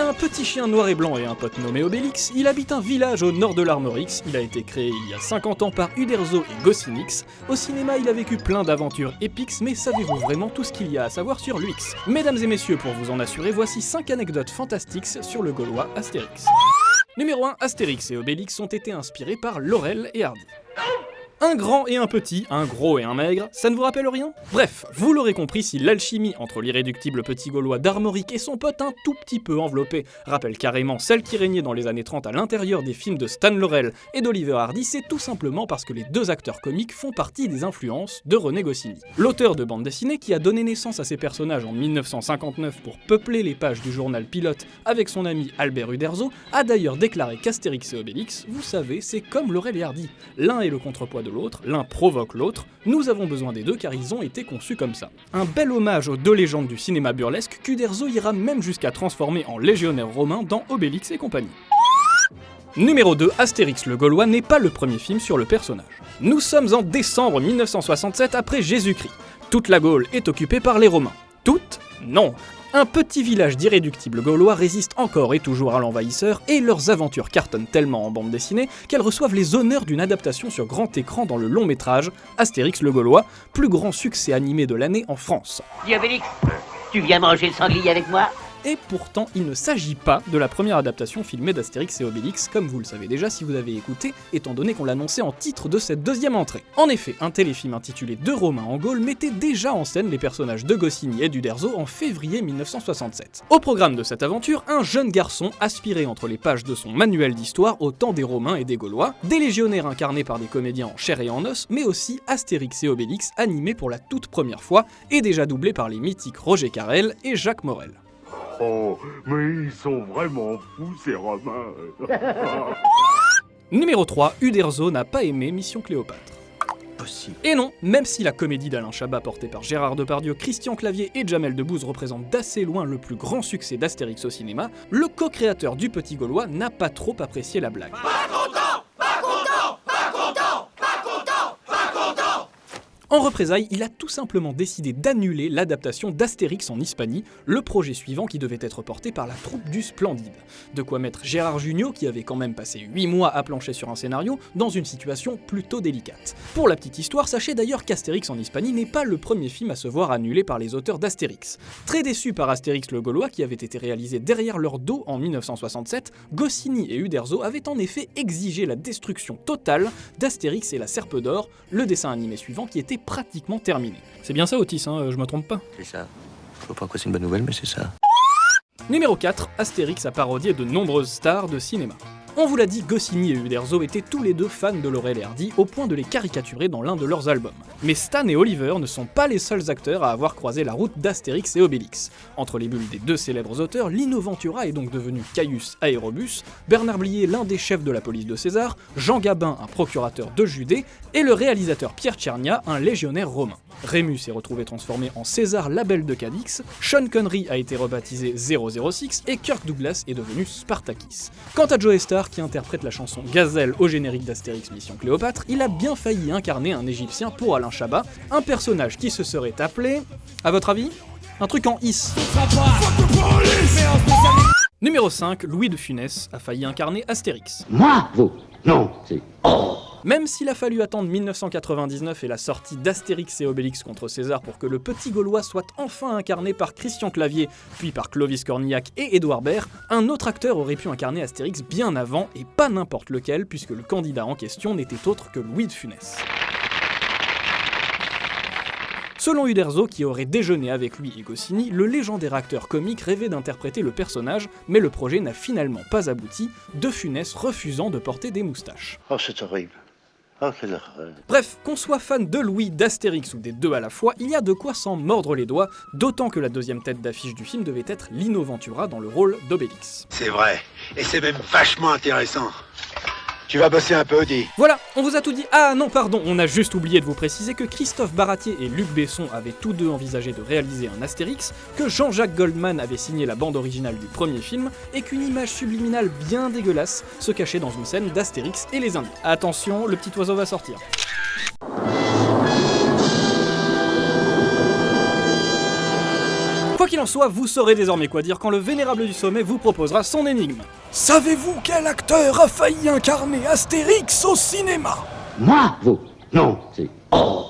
a un petit chien noir et blanc et un pote nommé Obélix, il habite un village au nord de l'Armorix, il a été créé il y a 50 ans par Uderzo et Goscinny. Au cinéma, il a vécu plein d'aventures épiques, mais savez-vous vraiment tout ce qu'il y a à savoir sur lui? Mesdames et messieurs, pour vous en assurer, voici 5 anecdotes fantastiques sur le Gaulois Astérix. Numéro 1, Astérix et Obélix ont été inspirés par Laurel et Hardy. Un grand et un petit, un gros et un maigre, ça ne vous rappelle rien? Bref, vous l'aurez compris, si l'alchimie entre l'irréductible petit Gaulois d'Armorique et son pote un tout petit peu enveloppé rappelle carrément celle qui régnait dans les années 30 à l'intérieur des films de Stan Laurel et d'Oliver Hardy, c'est tout simplement parce que les deux acteurs comiques font partie des influences de René Goscinny. L'auteur de bande dessinée qui a donné naissance à ces personnages en 1959 pour peupler les pages du journal Pilote avec son ami Albert Uderzo, a d'ailleurs déclaré qu'Astérix et Obélix, vous savez, c'est comme Laurel et Hardy. L'un est le contrepoids de l'autre, l'un provoque l'autre, nous avons besoin des deux car ils ont été conçus comme ça. Un bel hommage aux deux légendes du cinéma burlesque qu'Uderzo ira même jusqu'à transformer en légionnaire romain dans Obélix et compagnie. Numéro 2, Astérix le Gaulois n'est pas le premier film sur le personnage. Nous sommes en décembre 1967 après Jésus-Christ. Toute la Gaule est occupée par les Romains. Toute? Non. Un petit village d'irréductibles gaulois résiste encore et toujours à l'envahisseur, et leurs aventures cartonnent tellement en bande dessinée qu'elles reçoivent les honneurs d'une adaptation sur grand écran dans le long métrage Astérix le Gaulois, plus grand succès animé de l'année en France. Dis Obélix, tu viens manger le sanglier avec moi? Et pourtant, il ne s'agit pas de la première adaptation filmée d'Astérix et Obélix, comme vous le savez déjà si vous avez écouté, étant donné qu'on l'annonçait en titre de cette deuxième entrée. En effet, un téléfilm intitulé Deux Romains en Gaule mettait déjà en scène les personnages de Goscinny et d'Uderzo en février 1967. Au programme de cette aventure, un jeune garçon aspiré entre les pages de son manuel d'histoire au temps des Romains et des Gaulois, des légionnaires incarnés par des comédiens en chair et en os, mais aussi Astérix et Obélix animés pour la toute première fois et déjà doublés par les mythiques Roger Carrel et Jacques Morel. Oh, mais ils sont vraiment fous, ces Romains. Numéro 3, Uderzo n'a pas aimé Mission Cléopâtre. Possible. Et non, même si la comédie d'Alain Chabat portée par Gérard Depardieu, Christian Clavier et Jamel Debbouze représente d'assez loin le plus grand succès d'Astérix au cinéma, le co-créateur du Petit Gaulois n'a pas trop apprécié la blague. En représailles, il a tout simplement décidé d'annuler l'adaptation d'Astérix en Hispanie, le projet suivant qui devait être porté par la troupe du Splendide. De quoi mettre Gérard Jugnot, qui avait quand même passé 8 mois à plancher sur un scénario, dans une situation plutôt délicate. Pour la petite histoire, sachez d'ailleurs qu'Astérix en Hispanie n'est pas le premier film à se voir annulé par les auteurs d'Astérix. Très déçus par Astérix le Gaulois, qui avait été réalisé derrière leur dos en 1967, Goscinny et Uderzo avaient en effet exigé la destruction totale d'Astérix et la Serpe d'Or, le dessin animé suivant qui était pratiquement terminé. C'est bien ça Otis, hein, je me trompe pas. C'est ça. Je vois pas quoi c'est une bonne nouvelle, mais c'est ça. Numéro 4, Astérix a parodié de nombreuses stars de cinéma. On vous l'a dit, Goscinny et Uderzo étaient tous les deux fans de Laurel et Hardy au point de les caricaturer dans l'un de leurs albums. Mais Stan et Oliver ne sont pas les seuls acteurs à avoir croisé la route d'Astérix et Obélix. Entre les bulles des deux célèbres auteurs, Lino Ventura est donc devenu Caius Aérobus, Bernard Blier l'un des chefs de la police de César, Jean Gabin un procurateur de Judée, et le réalisateur Pierre Tchernia un légionnaire romain. Rémus s'est retrouvé transformé en César Labelle de Cadix, Sean Connery a été rebaptisé 006 et Kirk Douglas est devenu Spartacus. Quant à Joe Star, qui interprète la chanson Gazelle au générique d'Astérix Mission Cléopâtre, il a bien failli incarner un Égyptien pour Alain Chabat, un personnage qui se serait appelé, à votre avis, un truc en is. Numéro 5, Louis de Funès a failli incarner Astérix. Moi? Vous? Non, c'est... Oh! Même s'il a fallu attendre 1999 et la sortie d'Astérix et Obélix contre César pour que le petit Gaulois soit enfin incarné par Christian Clavier, puis par Clovis Cornillac et Édouard Baird, un autre acteur aurait pu incarner Astérix bien avant, et pas n'importe lequel, puisque le candidat en question n'était autre que Louis de Funès. Selon Uderzo, qui aurait déjeuné avec lui et Goscinny, le légendaire acteur comique rêvait d'interpréter le personnage, mais le projet n'a finalement pas abouti, de Funès refusant de porter des moustaches. Oh, c'est horrible. Oh, quelle horreur. Bref, qu'on soit fan de Louis, d'Astérix ou des deux à la fois, il y a de quoi s'en mordre les doigts, d'autant que la deuxième tête d'affiche du film devait être Lino Ventura dans le rôle d'Obélix. C'est vrai, et c'est même vachement intéressant. Tu vas bosser un peu, dis. Voilà, on vous a tout dit. Ah non, pardon, on a juste oublié de vous préciser que Christophe Baratier et Luc Besson avaient tous deux envisagé de réaliser un Astérix, que Jean-Jacques Goldman avait signé la bande originale du premier film, et qu'une image subliminale bien dégueulasse se cachait dans une scène d'Astérix et les Indiens. Attention, le petit oiseau va sortir. Quoi qu'il en soit, vous saurez désormais quoi dire quand le Vénérable du Sommet vous proposera son énigme. Savez-vous quel acteur a failli incarner Astérix au cinéma? Moi? Vous? Non, c'est... Oh!